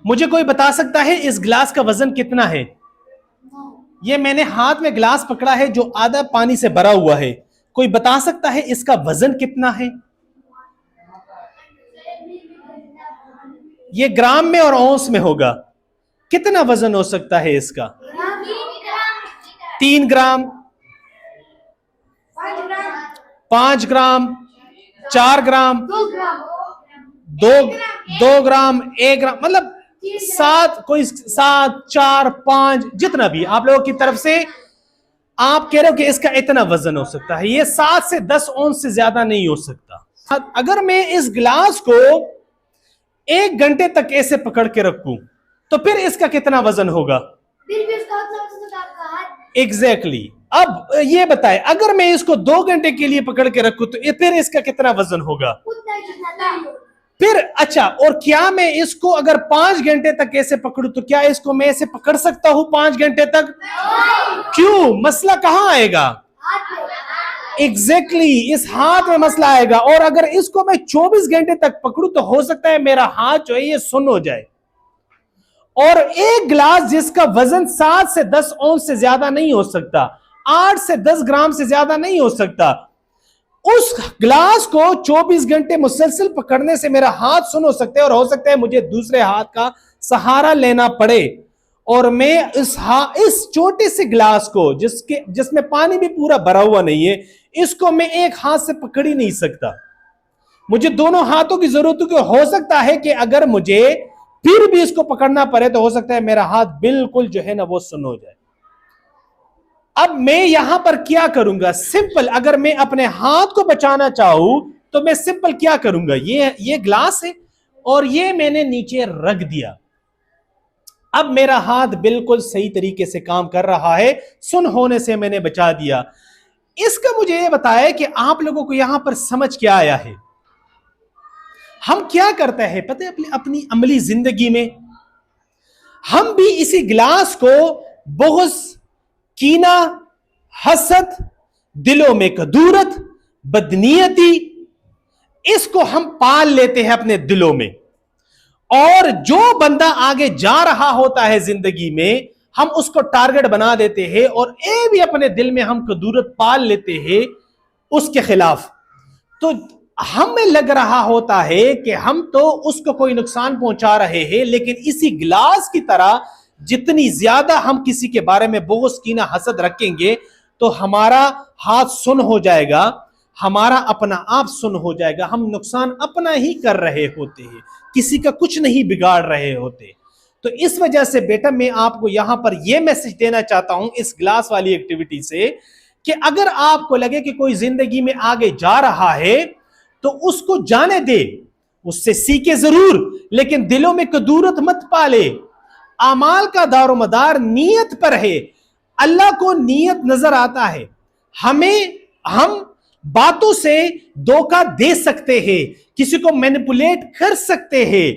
मुझे कोई बता सकता है इस गिलास का वजन कितना है? ये मैंने हाथ में गिलास पकड़ा है जो आधा पानी से भरा हुआ है। कोई बता सकता है इसका वजन कितना है? ये ग्राम में और औंस में होगा। कितना वजन हो सकता है इसका? 3 ग्राम, 5 ग्राम, 4 ग्राम, 2 ग्राम, 1 ग्राम, मतलब 7, कोई 7, 4, 5, जितना भी आप लोगों की तरफ से आप कह रहे हो कि इसका इतना वजन हो सकता है। ये 7 से 10 औंस से ज्यादा नहीं हो सकता। अगर मैं इस गिलास को 1 घंटे तक ऐसे पकड़ के रखूं तो फिर इसका कितना वजन होगा? एग्जैक्टली। अब ये बताए अगर मैं इसको 2 घंटे के लिए पकड़ के रखूं तो फिर इसका कितना वजन होगा? फिर अच्छा, और क्या मैं इसको अगर 5 घंटे तक ऐसे पकड़ूं तो क्या इसको मैं ऐसे पकड़ सकता हूं 5 घंटे तक? क्यों? मसला कहां आएगा? एग्जैक्टली, इस हाथ में मसला आएगा। और अगर इसको मैं 24 घंटे तक पकड़ूं तो हो सकता है मेरा हाथ जो है ये सुन्न हो जाए। और एक गिलास जिसका वजन 7 से 10 औंस से ज्यादा नहीं हो सकता, 8 से 10 ग्राम से ज्यादा नहीं हो सकता, उस गिलास को 24 घंटे मुसलसल पकड़ने से मेरा हाथ सुन्न हो सकता है और हो सकता है मुझे दूसरे हाथ का सहारा लेना पड़े। और मैं इस छोटे से गिलास को जिसमें पानी भी पूरा भरा हुआ नहीं है, इसको मैं एक हाथ से पकड़ ही नहीं सकता। मुझे दोनों हाथों की जरूरत है। हो सकता है कि अगर मुझे फिर भी इसको पकड़ना पड़े तो हो सकता है मेरा हाथ बिल्कुल जो है ना वो सुन्न हो जाए। अब मैं यहां पर क्या करूंगा? सिंपल, अगर मैं अपने हाथ को बचाना चाहूं तो मैं सिंपल क्या करूंगा? ये ग्लास है और ये मैंने नीचे रख दिया। अब मेरा हाथ बिल्कुल सही तरीके से काम कर रहा है, सुन्न होने से मैंने बचा दिया। इसका मुझे ये बताया कि आप लोगों को यहां पर समझ क्या आया है। हम क्या करते हैं पता है अपनी अमली जिंदगी में? हम भी इसी गिलास को बहुत कीना, हसद, दिलों में कदूरत, बदनीयती, इसको हम पाल लेते हैं अपने दिलों में। और जो बंदा आगे जा रहा होता है जिंदगी में, हम उसको टारगेट बना देते हैं और ये भी अपने दिल में हम कदूरत पाल लेते हैं उसके खिलाफ। तो हमें लग रहा होता है कि हम तो उसको कोई नुकसान पहुंचा रहे हैं, लेकिन इसी गिलास की तरह जितनी ज्यादा हम किसी के बारे में बोझ, कीना, हसद रखेंगे तो हमारा हाथ सुन्न हो जाएगा, हमारा अपना आप सुन्न हो जाएगा। हम नुकसान अपना ही कर रहे होते हैं, किसी का कुछ नहीं बिगाड़ रहे होते। तो इस वजह से बेटा मैं आपको यहां पर यह मैसेज देना चाहता हूं इस गिलास वाली एक्टिविटी से कि अगर आपको लगे कि कोई जिंदगी में आगे जा रहा है तो उसको जाने दे, उससे सीखे जरूर, लेकिन दिलों में कदूरत मत पाले। अमाल का दारोमदार नीयत पर है। अल्लाह को नीयत नजर आता है। हम बातों से धोखा दे सकते हैं, किसी को मैनिपुलेट कर सकते हैं,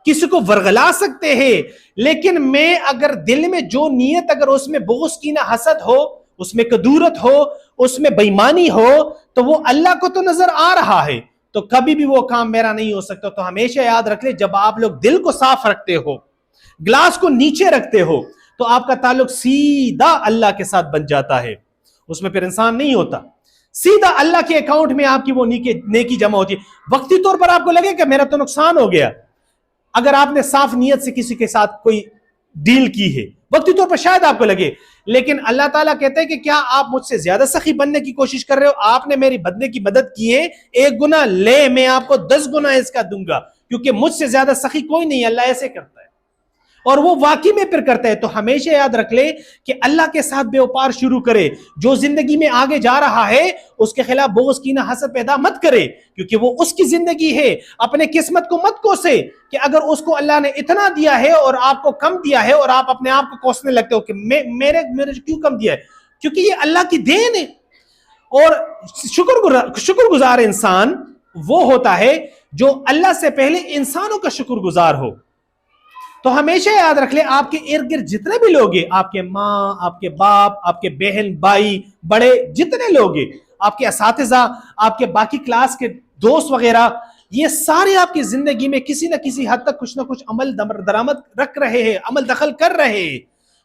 किसी को वर्गला सकते हैं, लेकिन मैं अगर दिल में जो नीयत, अगर उसमें बोझ, कीना, हसद हो, उसमें कदूरत हो, उसमें बेईमानी हो, तो वो अल्लाह को तो नजर आ रहा है, तो कभी भी वो काम मेरा नहीं हो सकता। तो हमेशा याद रख ले, जब आप लोग दिल को साफ रखते हो, ग्लास को नीचे रखते हो, तो आपका ताल्लुक सीधा अल्लाह के साथ बन जाता है। उसमें फिर इंसान नहीं होता, सीधा अल्लाह के अकाउंट में आपकी वो नेकी जमा होती है। वक्ती तौर पर आपको लगे कि मेरा तो नुकसान हो गया, अगर आपने साफ नीयत से किसी के साथ कोई डील की है, वक्ती तौर पर शायद आपको लगे, लेकिन अल्लाह ताला कहते हैं कि क्या आप मुझसे ज्यादा सखी बनने की कोशिश कर रहे हो? आपने मेरी बदले की मदद की है, 1 गुना ले, मैं आपको 10 गुना इसका दूंगा, क्योंकि मुझसे ज्यादा सखी कोई नहीं। अल्लाह ऐसे करता है और वो वाकई में फिर करता है। तो हमेशा याद रख ले कि अल्लाह के साथ व्यापार शुरू करे। जो जिंदगी में आगे जा रहा है उसके खिलाफ बोझ, कीना, हसद पैदा मत करे, क्योंकि वो उसकी जिंदगी है। अपने किस्मत को मत कोसे कि अगर उसको अल्लाह ने इतना दिया है और आपको कम दिया है, और आप अपने आप को कोसने लगते हो कि मेरे क्यों कम दिया है, क्योंकि ये अल्लाह की देन है। और शुक्रगुजार इंसान वो होता है जो अल्लाह से पहले इंसानों का शुक्रगुजार हो। तो हमेशा याद रख ले, आपके इर्द गिर्द जितने भी लोग हैं, आपके माँ, आपके बाप, आपके बहन, भाई, बड़े जितने लोग हैं, आपके असातिज़ा, आपके बाकी क्लास के दोस्त वगैरह, ये सारे आपकी जिंदगी में किसी ना किसी हद तक कुछ ना कुछ अमल दरामद रख रहे हैं, अमल दखल कर रहे हैं।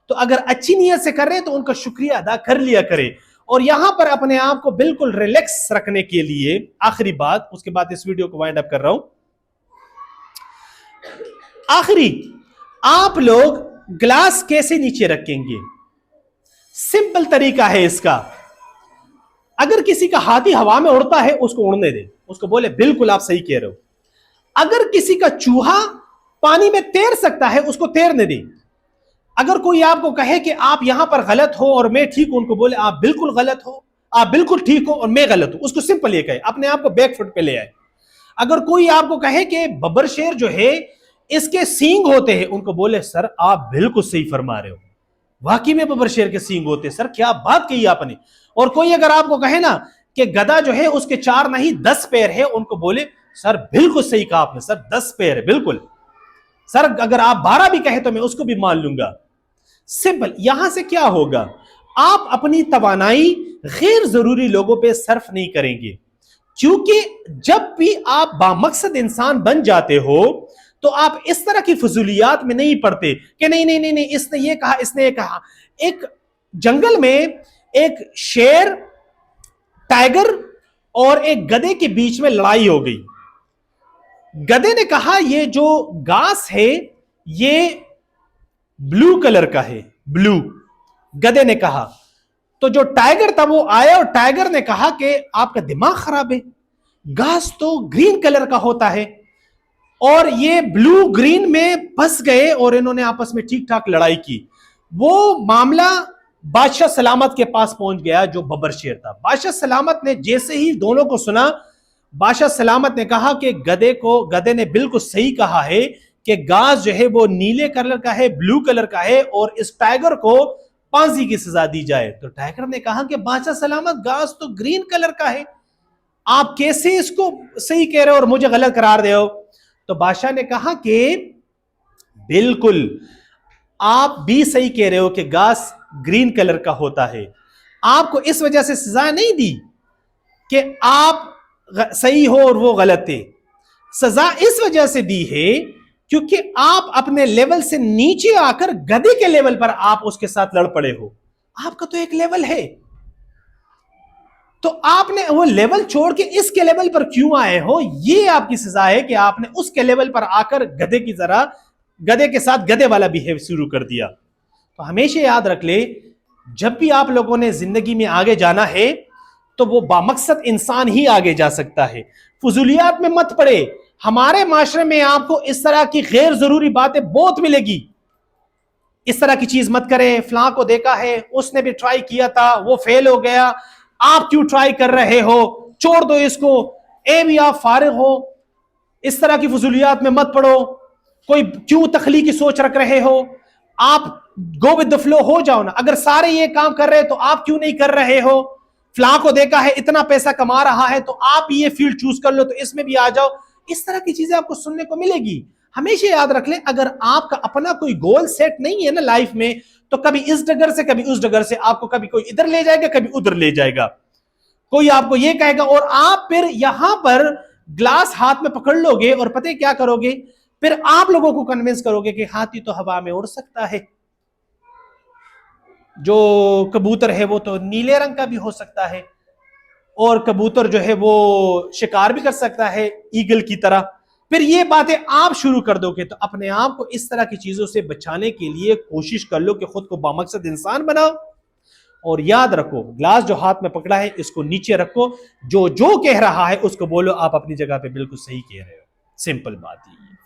तो अगर अच्छी नीयत से कर रहे हैं तो उनका शुक्रिया अदा कर लिया करें। और यहां पर अपने आप को बिल्कुल रिलैक्स रखने के लिए आखिरी बात, उसके बाद इस वीडियो को वाइंड अप कर रहा हूं। आखिरी, आप लोग ग्लास कैसे नीचे रखेंगे? सिंपल तरीका है इसका। अगर किसी का हाथी हवा में उड़ता है उसको उड़ने दे, उसको बोले बिल्कुल आप सही कह रहे हो। अगर किसी का चूहा पानी में तैर सकता है उसको तैरने दे। अगर कोई आपको कहे कि आप यहां पर गलत हो और मैं ठीक हूं, उनको बोले आप बिल्कुल गलत हो, आप बिल्कुल ठीक हो और मैं गलत हूं। उसको सिंपल ये कहे, अपने आप को बैक फुट पे ले आए। अगर कोई आपको कहे कि बब्बर शेर जो है इसके सींग होते हैं, उनको बोले सर आप बिल्कुल सही फरमा रहे हो, वाकई में बब्बर शेर के सींग होते हैं, सर क्या बात कही आपने। और कोई अगर आपको कहे ना कि गधा जो है उसके 4 नहीं 10 पैर है, उनको बोले सर बिल्कुल सही कहा आपने, सर 10 पैर है बिल्कुल, सर अगर आप 12 भी कहे तो मैं उसको भी मान लूंगा। सिंपल। यहां से क्या होगा, आप अपनी तवानाई गैर जरूरी लोगों पे सर्फ नहीं करेंगे। क्योंकि जब भी आप बामकसद इंसान बन जाते हो तो आप इस तरह की फजूलियात में नहीं पड़ते कि नहीं नहीं नहीं नहीं इसने ये कहा, इसने ये कहा। एक जंगल में एक शेर, टाइगर और एक गधे के बीच में लड़ाई हो गई। गधे ने कहा ये जो घास है ये ब्लू कलर का है, ब्लू, गधे ने कहा। तो जो टाइगर था वो आया और टाइगर ने कहा कि आपका दिमाग खराब है, घास तो ग्रीन कलर का होता है। और ये ब्लू ग्रीन में फंस गए और इन्होंने आपस में ठीक ठाक लड़ाई की। वो मामला बादशाह सलामत के पास पहुंच गया जो बब्बर शेर था। बादशाह सलामत ने जैसे ही दोनों को सुना, बादशाह सलामत ने कहा कि गधे ने बिल्कुल सही कहा है कि घास जो है वो नीले कलर का है, ब्लू कलर का है, और इस टाइगर को फांसी की सजा दी जाए। तो टाइगर ने कहा कि बादशाह सलामत घास तो ग्रीन कलर का है, आप कैसे इसको सही कह रहे हो और मुझे गलत करार दे हो। तो बादशाह ने कहा कि बिल्कुल आप भी सही कह रहे हो कि घास ग्रीन कलर का होता है। आपको इस वजह से सजा नहीं दी कि आप सही हो और वो गलत है, सजा इस वजह से दी है क्योंकि आप अपने लेवल से नीचे आकर गधे के लेवल पर आप उसके साथ लड़ पड़े हो। आपका तो एक लेवल है, तो आपने वो लेवल छोड़ के इसके लेवल पर क्यों आए हो, ये आपकी सजा है कि आपने उसके लेवल पर आकर गधे के साथ गधे वाला बिहेव शुरू कर दिया। तो हमेशा याद रख ले, जब भी आप लोगों ने जिंदगी में आगे जाना है तो वो बामकसद इंसान ही आगे जा सकता है। फजूलियात में मत पड़े। हमारे माशरे में आपको इस तरह की गैर जरूरी बातें बहुत मिलेगी। इस तरह की चीज मत करें, फलां को देखा है उसने भी ट्राई किया था वो फेल हो गया, आप क्यों ट्राई कर रहे हो, छोड़ दो इसको, ए भी आप फारिग हो। इस तरह की फजूलियात में मत पड़ो। कोई क्यों तखलीकी सोच रख रहे हो, आप गो विद द फ्लो हो जाओ ना। अगर सारे ये काम कर रहे हैं तो आप क्यों नहीं कर रहे हो। फलां को देखा है इतना पैसा कमा रहा है तो आप ये फील्ड चूज कर लो, तो इसमें भी आ जाओ। इस तरह की चीजें आपको सुनने को मिलेगी। हमेशा याद रख लें, अगर आपका अपना कोई गोल सेट नहीं है ना लाइफ में, तो कभी इस डगर से कभी उस डगर से आपको कभी कोई इधर ले जाएगा कभी उधर ले जाएगा। कोई आपको ये कहेगा और आप फिर यहां पर ग्लास हाथ में पकड़ लोगे और पता है क्या करोगे, फिर आप लोगों को कन्विंस करोगे कि हाथी तो हवा में उड़ सकता है, जो कबूतर है वो तो नीले रंग का भी हो सकता है, और कबूतर जो है वो शिकार भी कर सकता है ईगल की तरह। फिर ये बातें आप शुरू कर दोगे तो अपने आप को इस तरह की चीजों से बचाने के लिए कोशिश कर लो कि खुद को बामकसद इंसान बनाओ। और याद रखो, ग्लास जो हाथ में पकड़ा है इसको नीचे रखो, जो जो कह रहा है उसको बोलो आप अपनी जगह पे बिल्कुल सही कह रहे हो। सिंपल बात है।